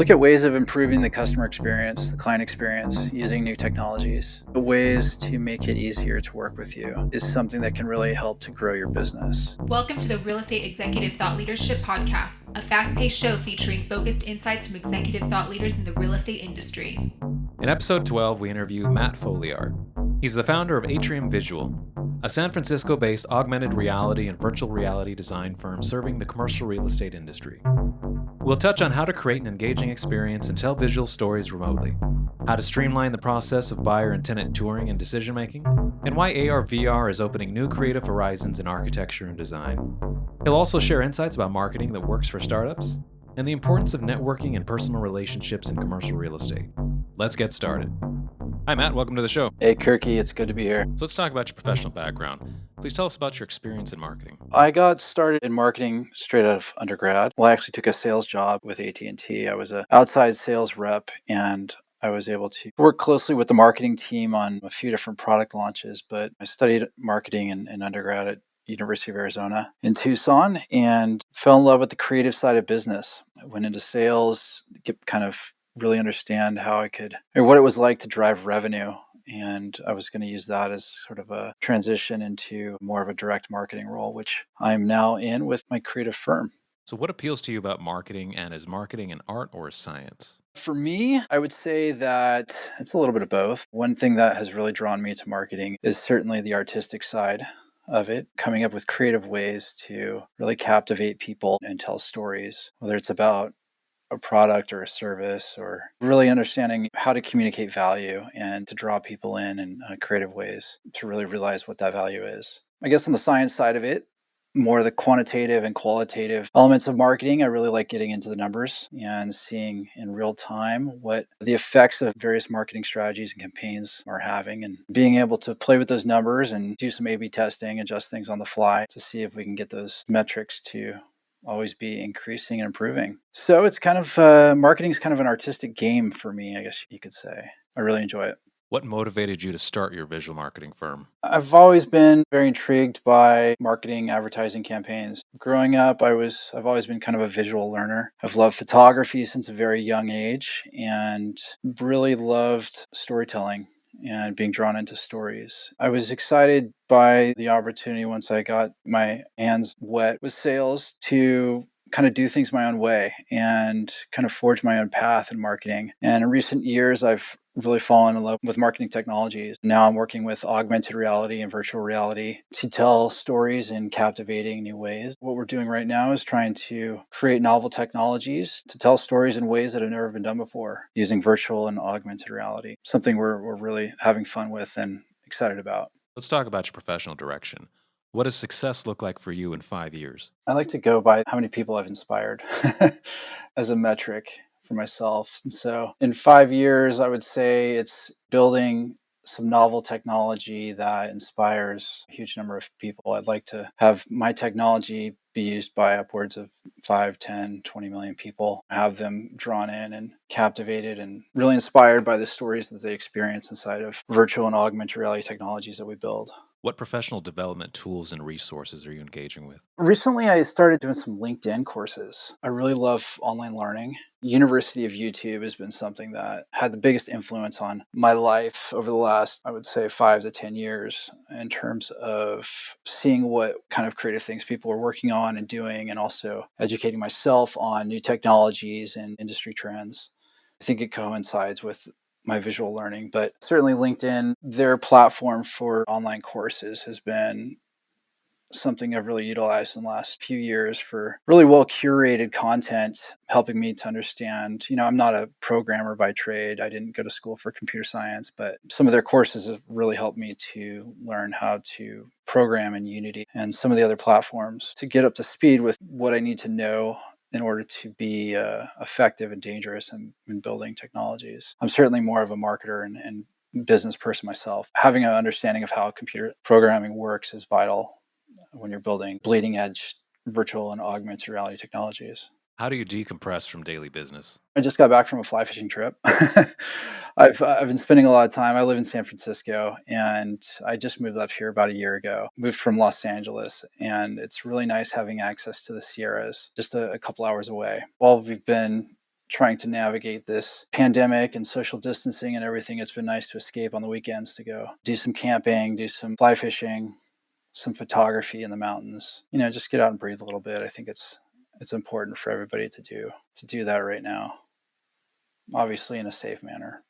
Look at ways of improving the customer experience, the client experience, using new technologies. The ways to make it easier to work with you is something that can really help to grow your business. Welcome to the Real Estate Executive Thought Leadership Podcast, a fast-paced show featuring focused insights from executive thought leaders in the real estate industry. In episode 12, we interview Matt Foliart. He's the founder of Atrium Visual, a San Francisco-based augmented reality and virtual reality design firm serving the commercial real estate industry. We'll touch on how to create an engaging experience and tell visual stories remotely, how to streamline the process of buyer and tenant touring and decision-making, and why AR/VR is opening new creative horizons in architecture and design. He'll also share insights about marketing that works for startups and the importance of networking and personal relationships in commercial real estate. Let's get started. Hi, Matt. Welcome to the show. Hey, Kirky, it's good to be here. So let's talk about your professional background. Please tell us about your experience in marketing. I got started in marketing straight out of undergrad. Well, I actually took a sales job with AT&T. I was an outside sales rep, and I was able to work closely with the marketing team on a few different product launches, but I studied marketing in undergrad at University of Arizona in Tucson and fell in love with the creative side of business. I went into sales, kind of really understand how I could, or what it was like to drive revenue. And I was going to use that as sort of a transition into more of a direct marketing role, which I'm now in with my creative firm. So what appeals to you about marketing, and is marketing an art or a science? For me, I would say that it's a little bit of both. One thing that has really drawn me to marketing is certainly the artistic side of it, coming up with creative ways to really captivate people and tell stories, whether it's about a product or a service, or really understanding how to communicate value and to draw people in creative ways to really realize what that value is. I guess on the science side of it, more the quantitative and qualitative elements of marketing, I really like getting into the numbers and seeing in real time what the effects of various marketing strategies and campaigns are having, and being able to play with those numbers and do some A/B testing, adjust things on the fly to see if we can get those metrics to always be increasing and improving. So it's kind of, marketing is kind of an artistic game for me, I guess you could say. I really enjoy it. What motivated you to start your visual marketing firm? I've always been very intrigued by marketing advertising campaigns. Growing up, I've always been kind of a visual learner. I've loved photography since a very young age and really loved storytelling and being drawn into stories. I was excited by the opportunity once I got my hands wet with sales to kind of do things my own way and kind of forge my own path in marketing. And in recent years, I've really fallen in love with marketing technologies. Now I'm working with augmented reality and virtual reality to tell stories in captivating new ways. What we're doing right now is trying to create novel technologies to tell stories in ways that have never been done before using virtual and augmented reality, something we're really having fun with and excited about. Let's talk about your professional direction. What does success look like for you in 5 years? I like to go by how many people I've inspired as a metric for myself. And so in 5 years, I would say it's building some novel technology that inspires a huge number of people. I'd like to have my technology be used by upwards of 5, 10, 20 million people, have them drawn in and captivated and really inspired by the stories that they experience inside of virtual and augmented reality technologies that we build. What professional development tools and resources are you engaging with? Recently, I started doing some LinkedIn courses. I really love online learning. University of YouTube has been something that had the biggest influence on my life over the last, I would say, 5 to 10 years in terms of seeing what kind of creative things people are working on and doing, and also educating myself on new technologies and industry trends. I think it coincides with my visual learning, but certainly LinkedIn, their platform for online courses, has been something I've really utilized in the last few years for really well curated content, helping me to understand. I'm not a programmer by trade. I didn't go to school for computer science, but some of their courses have really helped me to learn how to program in Unity and some of the other platforms to get up to speed with what I need to know in order to be effective and dangerous in building technologies. I'm certainly more of a marketer and business person myself. Having an understanding of how computer programming works is vital when you're building bleeding edge virtual and augmented reality technologies. How do you decompress from daily business? I just got back from a fly fishing trip. I've been spending a lot of time. I live in San Francisco, and I just moved up here about a year ago. Moved from Los Angeles, and it's really nice having access to the Sierras, just a couple hours away. While we've been trying to navigate this pandemic and social distancing and everything, it's been nice to escape on the weekends to go do some camping, do some fly fishing, some photography in the mountains. Just get out and breathe a little bit. I think it's important for everybody to do that right now, obviously in a safe manner.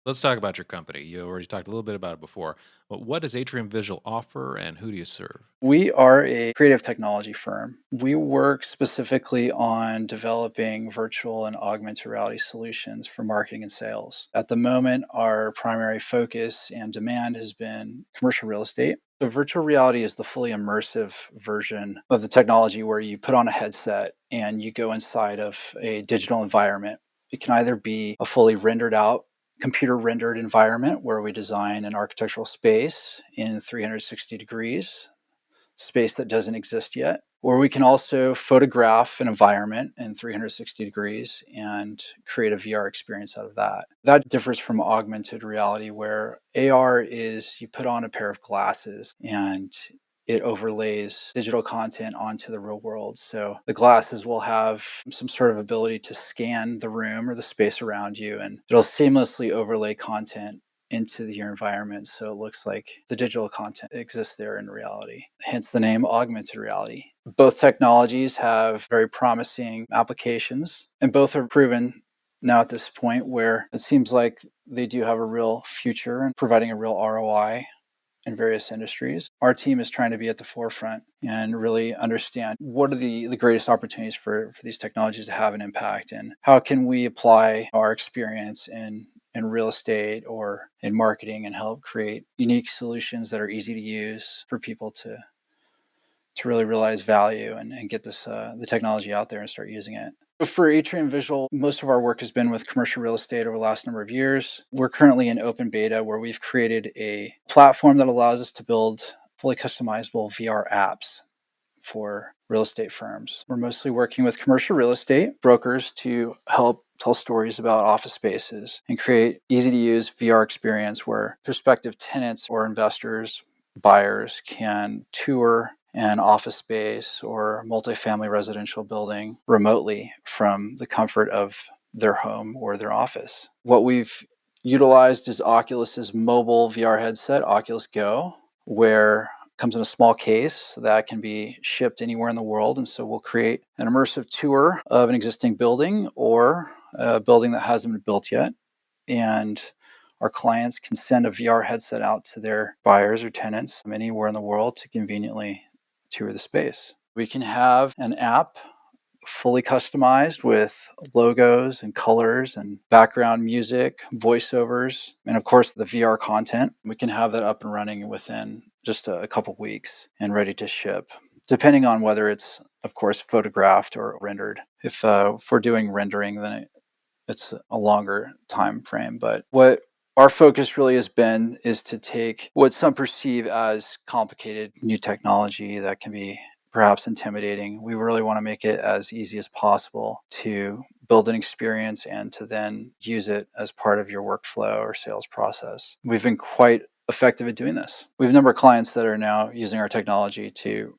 Let's talk about your company. You already talked a little bit about it before, but what does Atrium Visual offer and who do you serve? We are a creative technology firm. We work specifically on developing virtual and augmented reality solutions for marketing and sales. At the moment, our primary focus and demand has been commercial real estate. So virtual reality is the fully immersive version of the technology where you put on a headset and you go inside of a digital environment. It can either be a fully rendered out computer rendered environment where we design an architectural space in 360 degrees, space that doesn't exist yet. Or we can also photograph an environment in 360 degrees and create a VR experience out of that. That differs from augmented reality, where AR is you put on a pair of glasses and it overlays digital content onto the real world. So the glasses will have some sort of ability to scan the room or the space around you, and it'll seamlessly overlay content into your environment so it looks like the digital content exists there in reality. Hence the name augmented reality. Both technologies have very promising applications, and both are proven now at this point where it seems like they do have a real future and providing a real ROI in various industries. Our team is trying to be at the forefront and really understand what are the greatest opportunities for these technologies to have an impact, and how can we apply our experience in real estate or in marketing and help create unique solutions that are easy to use for people to really realize value and get the technology out there and start using it. For Atrium Visual, most of our work has been with commercial real estate over the last number of years. We're currently in open beta where we've created a platform that allows us to build fully customizable VR apps for real estate firms. We're mostly working with commercial real estate brokers to help tell stories about office spaces and create easy to use VR experience where prospective tenants or investors, buyers can tour an office space or multifamily residential building remotely from the comfort of their home or their office. What we've utilized is Oculus's mobile VR headset, Oculus Go, where comes in a small case that can be shipped anywhere in the world. And so we'll create an immersive tour of an existing building or a building that hasn't been built yet. And our clients can send a VR headset out to their buyers or tenants from anywhere in the world to conveniently tour the space. We can have an app fully customized with logos and colors and background music, voiceovers, and of course the VR content. We can have that up and running within just a couple weeks and ready to ship, depending on whether it's, of course, photographed or rendered. If we're doing rendering, then it's a longer time frame. But what our focus really has been is to take what some perceive as complicated new technology that can be perhaps intimidating. We really want to make it as easy as possible to build an experience and to then use it as part of your workflow or sales process. We've been quite effective at doing this. We have a number of clients that are now using our technology to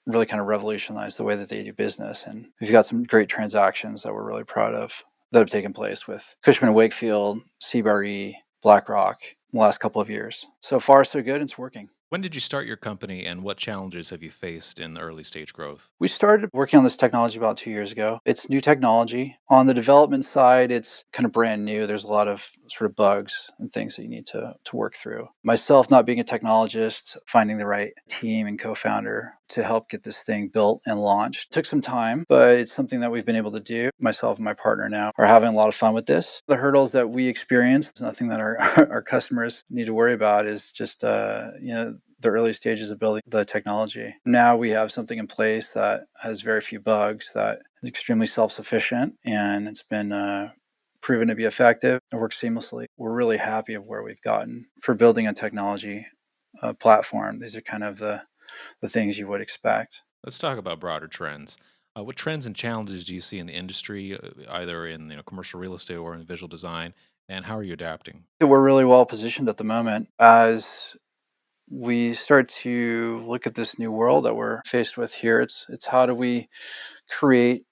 really kind of revolutionize the way that they do business. And we've got some great transactions that we're really proud of that have taken place with Cushman & Wakefield, CBRE, BlackRock in the last couple of years. So far, so good. It's working. When did you start your company and what challenges have you faced in the early stage growth? We started working on this technology about 2 years ago. It's new technology. On the development side, it's kind of brand new. There's a lot of sort of bugs and things that you need to work through. Myself, not being a technologist, finding the right team and co-founder to help get this thing built and launched took some time, but it's something that we've been able to do. Myself and my partner now are having a lot of fun with this. The hurdles that we experience, nothing that our customers need to worry about, is just the early stages of building the technology. Now we have something in place that has very few bugs, that is extremely self-sufficient, and it's been proven to be effective. It works seamlessly. We're really happy of where we've gotten for building a technology platform. These are kind of the things you would expect. Let's talk about broader trends. What trends and challenges do you see in the industry, either in commercial real estate or in visual design, and how are you adapting? We're really well positioned at the moment as we start to look at this new world that we're faced with here. It's how do we create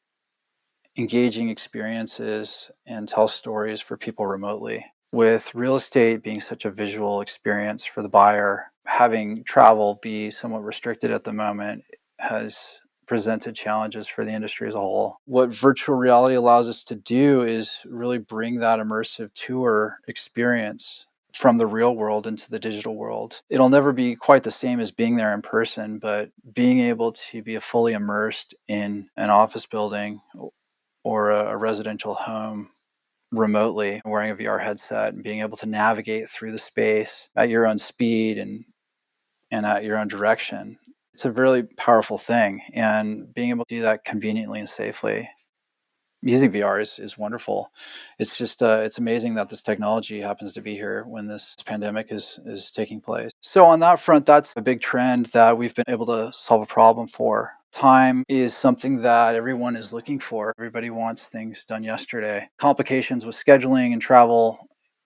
engaging experiences and tell stories for people remotely. With real estate being such a visual experience for the buyer, having travel be somewhat restricted at the moment has presented challenges for the industry as a whole. What virtual reality allows us to do is really bring that immersive tour experience from the real world into the digital world. It'll never be quite the same as being there in person, but being able to be fully immersed in an office building or a residential home remotely, wearing a VR headset and being able to navigate through the space at your own speed and at your own direction. It's a really powerful thing. And being able to do that conveniently and safely using VR is wonderful. It's just it's amazing that this technology happens to be here when this pandemic is taking place. So on that front, that's a big trend that we've been able to solve a problem for. Time is something that everyone is looking for. Everybody wants things done yesterday. Complications with scheduling and travel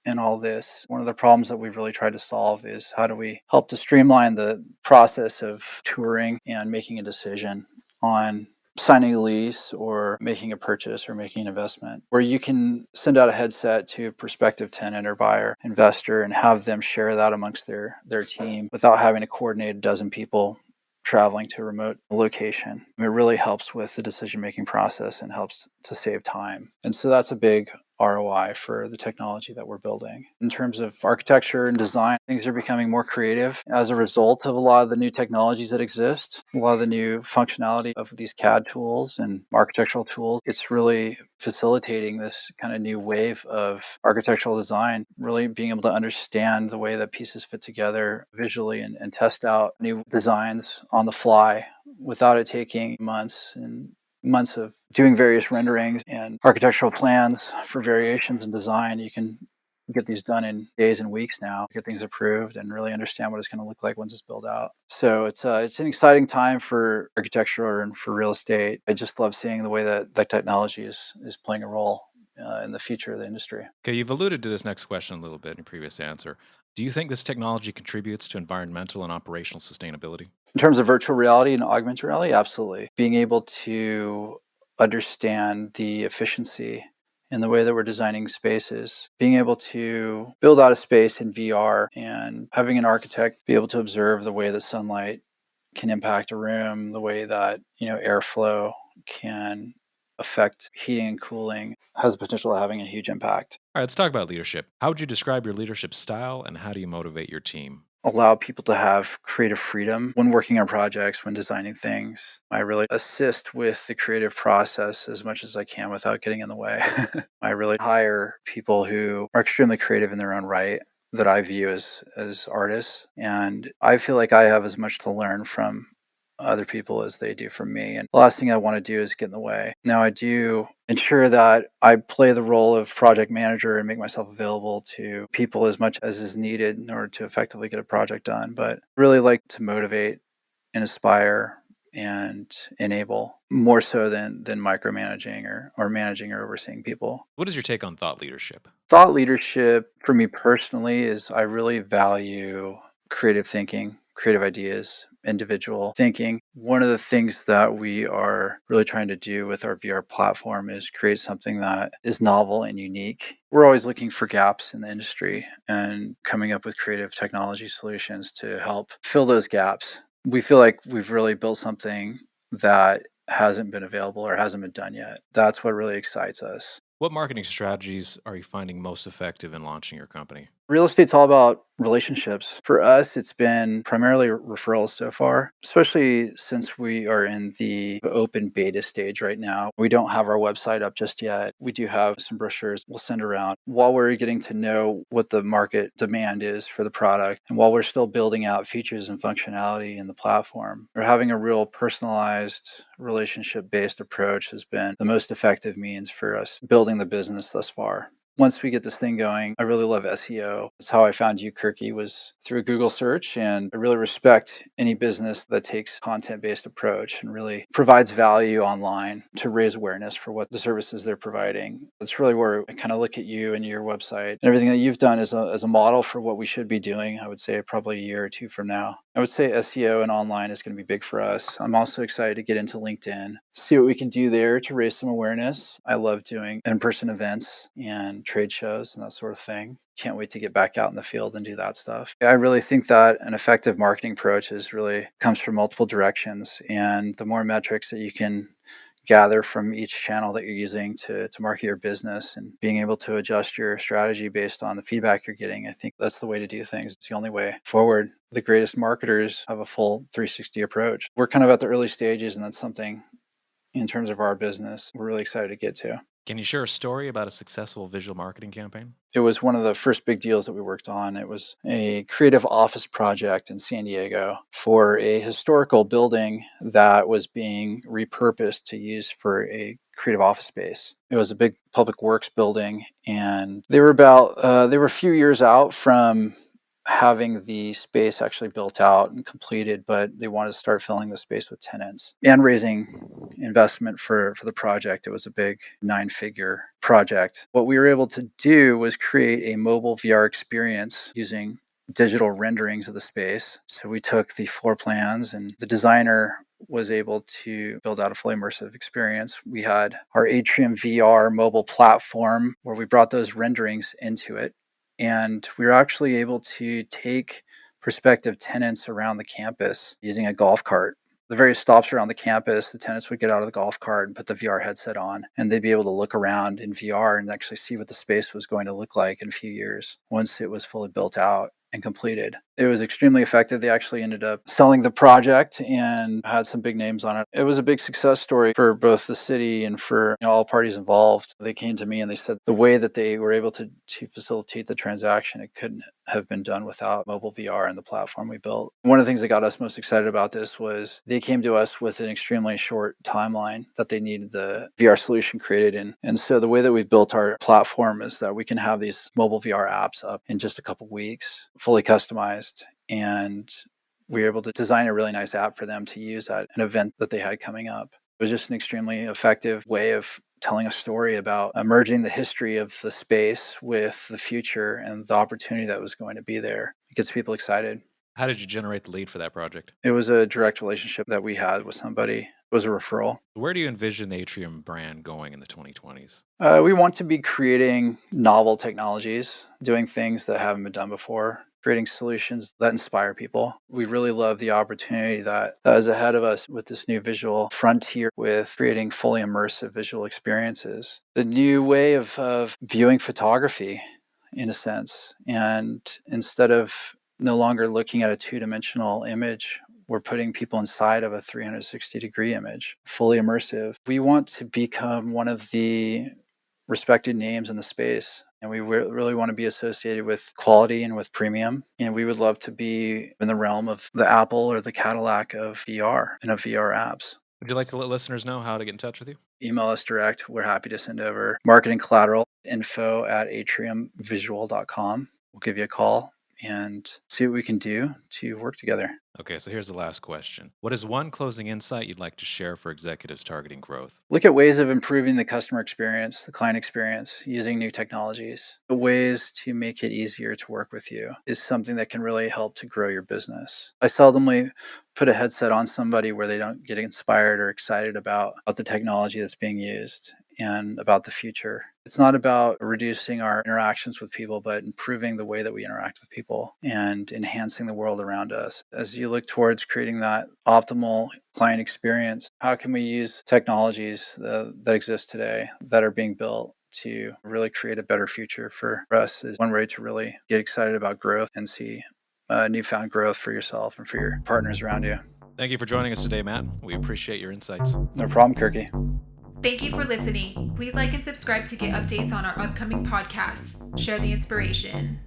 and all this. One of the problems that we've really tried to solve is how do we help to streamline the process of touring and making a decision on signing a lease or making a purchase or making an investment, where you can send out a headset to a prospective tenant or buyer, investor, and have them share that amongst their team without having to coordinate a dozen people traveling to a remote location. It really helps with the decision-making process and helps to save time. And so that's a big ROI for the technology that we're building. In terms of architecture and design, things are becoming more creative as a result of a lot of the new technologies that exist, a lot of the new functionality of these CAD tools and architectural tools. It's really facilitating this kind of new wave of architectural design, really being able to understand the way that pieces fit together visually and test out new designs on the fly without it taking months and months of doing various renderings and architectural plans for variations in design. You can get these done in days and weeks now, get things approved and really understand what it's going to look like once it's built out. So it's an exciting time for architecture and for real estate. I just love seeing the way that technology is playing a role in the future of the industry. Okay, you've alluded to this next question a little bit in your previous answer. Do you think this technology contributes to environmental and operational sustainability? In terms of virtual reality and augmented reality, absolutely. Being able to understand the efficiency in the way that we're designing spaces, being able to build out a space in VR and having an architect be able to observe the way that sunlight can impact a room, the way that, airflow can affect heating and cooling has the potential of having a huge impact. All right, let's talk about leadership. How would you describe your leadership style and how do you motivate your team? Allow people to have creative freedom when working on projects, when designing things. I really assist with the creative process as much as I can without getting in the way. I really hire people who are extremely creative in their own right that I view as artists. And I feel like I have as much to learn from other people as they do from me. And the last thing I want to do is get in the way. Now, I do ensure that I play the role of project manager and make myself available to people as much as is needed in order to effectively get a project done. But I really like to motivate and inspire and enable more so than micromanaging or managing or overseeing people. What is your take on thought leadership? Thought leadership for me personally is I really value creative thinking, creative ideas, individual thinking. One of the things that we are really trying to do with our VR platform is create something that is novel and unique. We're always looking for gaps in the industry and coming up with creative technology solutions to help fill those gaps. We feel like we've really built something that hasn't been available or hasn't been done yet. That's what really excites us. What marketing strategies are you finding most effective in launching your company? Real estate's all about relationships. For us, it's been primarily referrals so far, especially since we are in the open beta stage right now. We don't have our website up just yet. We do have some brochures we'll send around while we're getting to know what the market demand is for the product. And while we're still building out features and functionality in the platform, we're having a real personalized relationship-based approach has been the most effective means for us building the business thus far. Once we get this thing going, I really love SEO. That's how I found you, Kirky, was through a Google search. And I really respect any business that takes content-based approach and really provides value online to raise awareness for what the services they're providing. That's really where I kind of look at you and your website and everything that you've done as a model for what we should be doing, I would say probably a year or two from now. I would say SEO and online is going to be big for us. I'm also excited to get into LinkedIn, see what we can do there to raise some awareness. I love doing in-person events and trade shows and that sort of thing. Can't wait to get back out in the field and do that stuff. I really think that an effective marketing approach comes from multiple directions, and the more metrics that you can gather from each channel that you're using to market your business and being able to adjust your strategy based on the feedback you're getting, I think that's the way to do things. It's the only way forward. The greatest marketers have a full 360 approach. We're kind of at the early stages, and that's something in terms of our business we're really excited to get to. Can you share a story about a successful visual marketing campaign? It was one of the first big deals that we worked on. It was a creative office project in San Diego for a historical building that was being repurposed to use for a creative office space. It was a big public works building, and they were a few years out from having the space actually built out and completed, but they wanted to start filling the space with tenants and raising investment for the project. It was a big 9-figure project. What we were able to do was create a mobile VR experience using digital renderings of the space. So we took the floor plans, and the designer was able to build out a fully immersive experience. We had our Atrium VR mobile platform where we brought those renderings into it. And we were actually able to take prospective tenants around the campus using a golf cart. The various stops around the campus, the tenants would get out of the golf cart and put the VR headset on, and they'd be able to look around in VR and actually see what the space was going to look like in a few years once it was fully built out and completed. It was extremely effective. They actually ended up selling the project and had some big names on it. It was a big success story for both the city and for all parties involved. They came to me and they said the way that they were able to facilitate the transaction, it couldn't have been done without mobile VR and the platform we built. One of the things that got us most excited about this was they came to us with an extremely short timeline that they needed the VR solution created in. And so the way that we've built our platform is that we can have these mobile VR apps up in just a couple weeks, fully customized, and we were able to design a really nice app for them to use at an event that they had coming up. It was just an extremely effective way of telling a story about merging the history of the space with the future and the opportunity that was going to be there. It gets people excited. How did you generate the lead for that project? It was a direct relationship that we had with somebody. It was a referral. Where do you envision the Atrium brand going in the 2020s? We want to be creating novel technologies, doing things that haven't been done before, creating solutions that inspire people. We really love the opportunity that is ahead of us with this new visual frontier with creating fully immersive visual experiences. The new way of viewing photography, in a sense. And instead of no longer looking at a two-dimensional image, we're putting people inside of a 360-degree image, fully immersive. We want to become one of the respected names in the space, and we really want to be associated with quality and with premium. And we would love to be in the realm of the Apple or the Cadillac of VR and of VR apps. Would you like to let listeners know how to get in touch with you? Email us direct. We're happy to send over marketing collateral, info@atriumvisual.com. We'll give you a call and see what we can do to work together. Okay, so here's the last question. What is one closing insight you'd like to share for executives targeting growth? Look at ways of improving the customer experience, the client experience, using new technologies. The ways to make it easier to work with you is something that can really help to grow your business. I seldomly put a headset on somebody where they don't get inspired or excited about the technology that's being used and about the future. It's not about reducing our interactions with people, but improving the way that we interact with people and enhancing the world around us. As you look towards creating that optimal client experience, how can we use technologies that exist today that are being built to really create a better future for us? Is one way to really get excited about growth and see newfound growth for yourself and for your partners around you. Thank you for joining us today, Matt. We appreciate your insights. No problem, Kirky. Thank you for listening. Please like and subscribe to get updates on our upcoming podcasts. Share the inspiration.